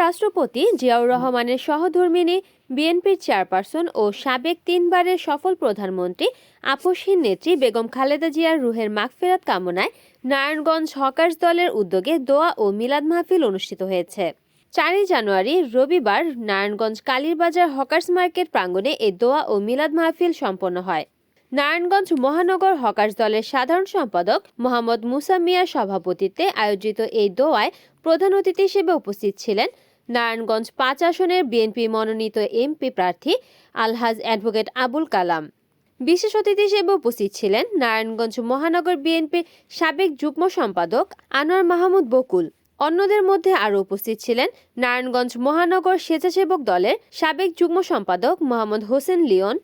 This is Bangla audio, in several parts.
রাষ্ট্রপতি জিয়াউর রহমানের সহধর্মিণী বিএনপির চেয়ারপারসন ও সাবেক 3 বারের সফল প্রধানমন্ত্রী আপসহীন নেত্রী বেগম খালেদা জিয়ার রুহের মাগফিরাত কামনায় নারায়ণগঞ্জ হকার্স দলের উদ্যোগে দোয়া ও মিলাদ মাহফিল অনুষ্ঠিত হয়েছে। 4 জানুয়ারি রবিবার নারায়ণগঞ্জ কালীরবাজার হকার্স মার্কেট প্রাঙ্গণে এই দোয়া ও মিলাদ মাহফিল সম্পন্ন হয়। নারায়ণগঞ্জ মহানগর হকার্স দলের সাধারণ সম্পাদক মোহাম্মদ মুসা মিয়ার সভাপতিত্বে আয়োজিত এই দোয়ায় প্রধান অতিথি হিসেবে উপস্থিত ছিলেন নারায়ণগঞ্জ 5 আসনের বিএনপি মনোনীত এমপি প্রার্থী আলহাজ অ্যাডভোকেট আবুল কালাম। বিশেষ অতিথি হিসেবে উপস্থিত ছিলেন নারায়ণগঞ্জ মহানগর বিএনপির সাবেক যুগ্ম সম্পাদক আনোয়ার মাহমুদ বকুল। অন্যদের মধ্যে আরও উপস্থিত ছিলেন নারায়ণগঞ্জ মহানগর স্বেচ্ছাসেবক দলের সাবেক যুগ্ম সম্পাদক মোহাম্মদ হোসেন লিওন,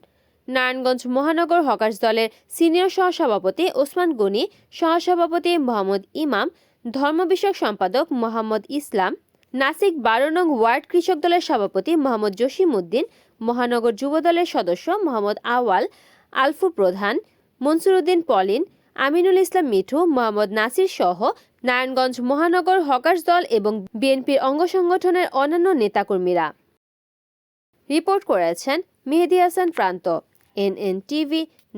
নারায়ণগঞ্জ মহানগর হকার্স দলের সিনিয়র সহসভাপতি ওসমান গনি, সহসভাপতি মোহাম্মদ ইমাম, ধর্ম বিষয়ক সম্পাদক মোহাম্মদ ইসলাম, নাসিক 12 নং ওয়ার্ড কৃষক দলের সভাপতি মোহাম্মদ জসিম উদ্দিন, মহানগর যুব দলের সদস্য মোহাম্মদ আওয়াল, আলফু প্রধান, মনসুর উদ্দিন পলিন, আমিনুল ইসলাম মিঠু, মোহাম্মদ নাসির সহ নারায়ণগঞ্জ মহানগর হকার্স দল এবং বিএনপির অঙ্গ সংগঠনের অন্যান্য নেতাকর্মীরা। রিপোর্ট করেছেন মেহেদী হাসান প্রান্ত, NNTV,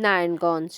নারায়ণগঞ্জ।